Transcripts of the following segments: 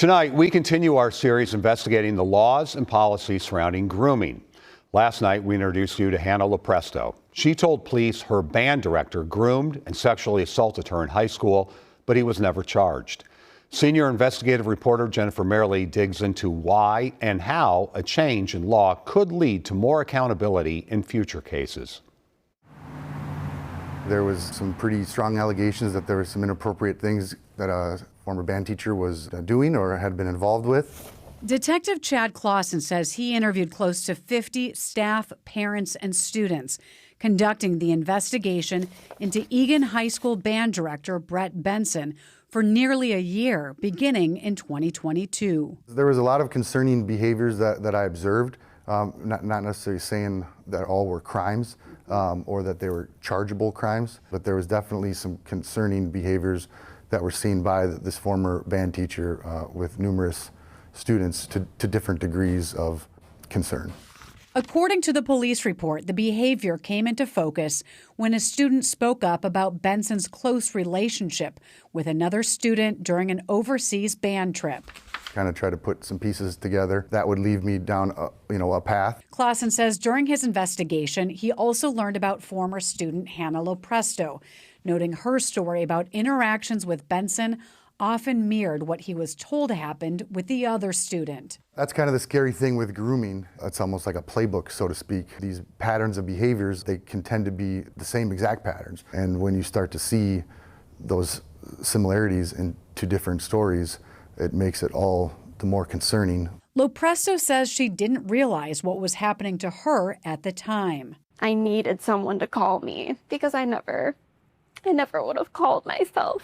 Tonight, we continue our series investigating the laws and policies surrounding grooming. Last night, we introduced you to Hannah LoPresto. She told police her band director groomed and sexually assaulted her in high school, but he was never charged. Senior investigative reporter Jennifer Mayerle digs into why and how a change in law could lead to more accountability in future cases. There was some pretty strong allegations that there were some inappropriate things that a former band teacher was doing or had been involved with. Detective Chad Clausen says he interviewed close to 50 staff, parents, and students conducting the investigation into Eagan High School band director Brett Benson for nearly a year, beginning in 2022. There was a lot of concerning behaviors that I observed, not necessarily saying that all were crimes or that they were chargeable crimes, but there was definitely some concerning behaviors that were seen by this former band teacher with numerous students to different degrees of concern. According to the police report, the behavior came into focus when a student spoke up about Benson's close relationship with another student during an overseas band trip. Kind of try to put some pieces together that would lead me down a path. Clausen says during his investigation, he also learned about former student Hannah LoPresto, noting her story about interactions with Benson often mirrored what he was told happened with the other student. That's kind of the scary thing with grooming. It's almost like a playbook, so to speak. These patterns of behaviors, they can tend to be the same exact patterns. And when you start to see those similarities into different stories, it makes it all the more concerning. LoPresto says she didn't realize what was happening to her at the time. I needed someone to call me because I never would have called myself.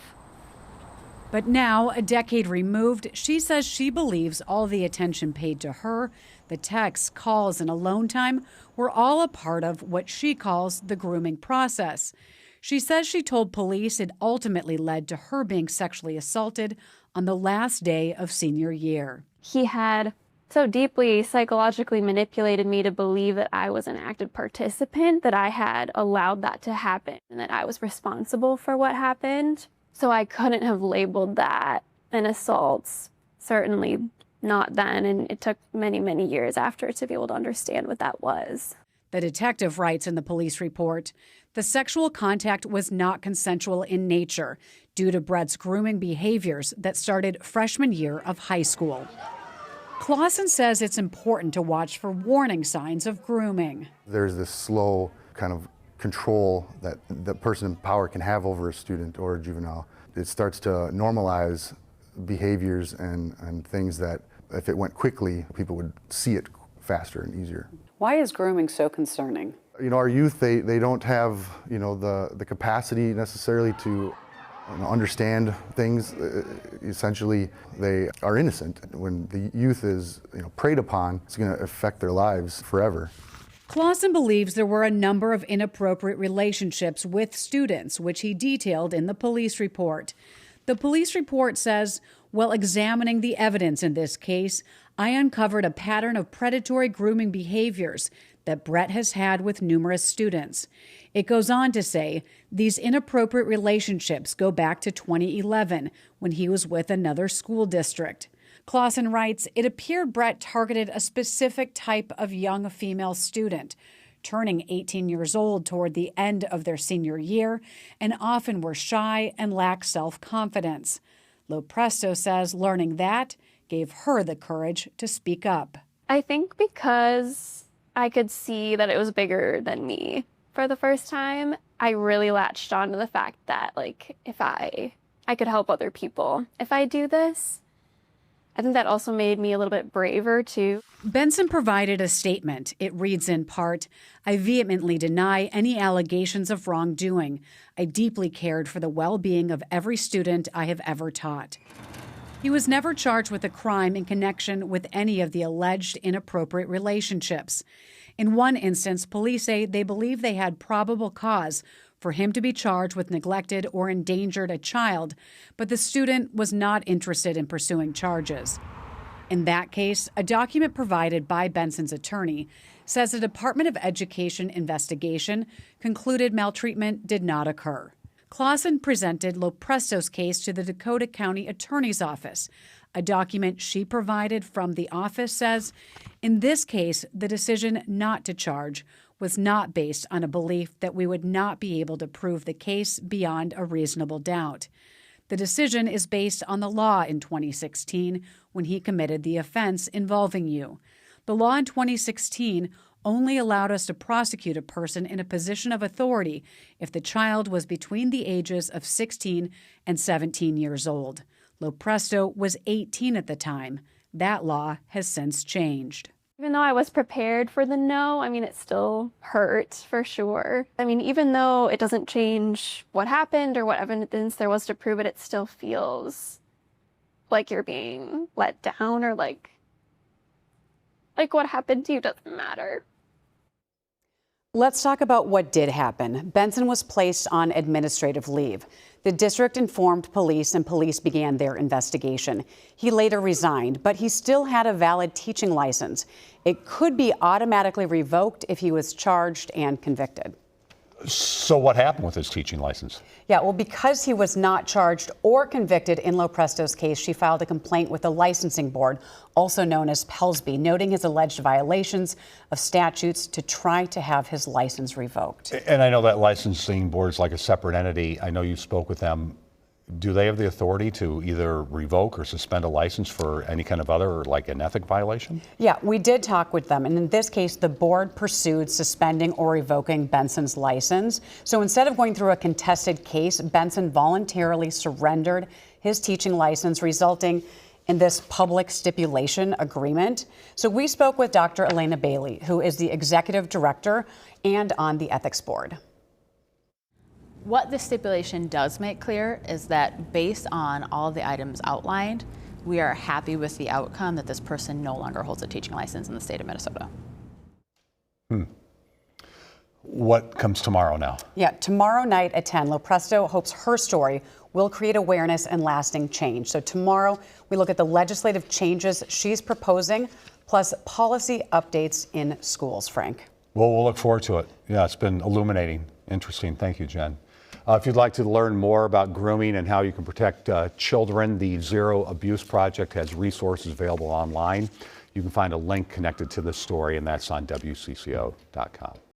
But now, a decade removed, she says she believes all the attention paid to her, the texts, calls, and alone time were all a part of what she calls the grooming process. She says she told police it ultimately led to her being sexually assaulted on the last day of senior year. He had so deeply psychologically manipulated me to believe that I was an active participant, that I had allowed that to happen, and that I was responsible for what happened. So I couldn't have labeled that an assault, certainly not then, and it took many, many years after to be able to understand what that was. The detective writes in the police report, the sexual contact was not consensual in nature due to Brett's grooming behaviors that started freshman year of high school. Clausen says it's important to watch for warning signs of grooming. There's this slow kind of control that the person in power can have over a student or a juvenile. It starts to normalize behaviors and things that if it went quickly, people would see it faster and easier. Why is grooming so concerning? Our youth, they don't have, the capacity necessarily to understand things. Essentially, they are innocent. When the youth is, preyed upon, it's going to affect their lives forever. Clausen believes there were a number of inappropriate relationships with students, which he detailed in the police report. The police report says, while examining the evidence in this case, I uncovered a pattern of predatory grooming behaviors that Brett has had with numerous students. It goes on to say, these inappropriate relationships go back to 2011 when he was with another school district. Clausen writes, it appeared Brett targeted a specific type of young female student, turning 18 years old toward the end of their senior year, and often were shy and lacked self-confidence. LoPresto says learning that gave her the courage to speak up. I think because I could see that it was bigger than me for the first time, I really latched on to the fact that, if I could help other people. If I do this, I think that also made me a little bit braver, too. Benson provided a statement. It reads in part, I vehemently deny any allegations of wrongdoing. I deeply cared for the well-being of every student I have ever taught. He was never charged with a crime in connection with any of the alleged inappropriate relationships. In one instance, police say they believe they had probable cause for him to be charged with neglected or endangered a child, but the student was not interested in pursuing charges. In that case, a document provided by Benson's attorney says a Department of Education investigation concluded maltreatment did not occur. Clausen presented LoPresto's case to the Dakota County Attorney's Office. A document she provided from the office says, in this case, the decision not to charge was not based on a belief that we would not be able to prove the case beyond a reasonable doubt. The decision is based on the law in 2016 when he committed the offense involving you. The law in 2016 only allowed us to prosecute a person in a position of authority if the child was between the ages of 16 and 17 years old. LoPresto was 18 at the time. That law has since changed. Even though I was prepared for the no, it still hurt for sure. Even though it doesn't change what happened or what evidence there was to prove it, it still feels like you're being let down or like what happened to you doesn't matter. Let's talk about what did happen. Benson was placed on administrative leave. The district informed police and police began their investigation. He later resigned, but he still had a valid teaching license. It could be automatically revoked if he was charged and convicted. So what happened with his teaching license? Yeah, well, because he was not charged or convicted in LoPresto's case, she filed a complaint with the licensing board, also known as PELSB, noting his alleged violations of statutes to try to have his license revoked. And I know that licensing board is like a separate entity. I know you spoke with them. Do they have the authority to either revoke or suspend a license for any kind of other, like an ethic violation? Yeah, we did talk with them. And in this case, the board pursued suspending or revoking Benson's license. So instead of going through a contested case, Benson voluntarily surrendered his teaching license, resulting in this public stipulation agreement. So we spoke with Dr. Elena Bailey, who is the executive director and on the ethics board. What the stipulation does make clear is that based on all the items outlined, we are happy with the outcome that this person no longer holds a teaching license in the state of Minnesota. What comes tomorrow now? Yeah, tomorrow night at 10, LoPresto hopes her story will create awareness and lasting change. So tomorrow we look at the legislative changes she's proposing, plus policy updates in schools, Frank. Well, we'll look forward to it. Yeah, it's been illuminating. Interesting. Thank you, Jen. If you'd like to learn more about grooming and how you can protect children, the Zero Abuse Project has resources available online. You can find a link connected to this story, and that's on WCCO.com.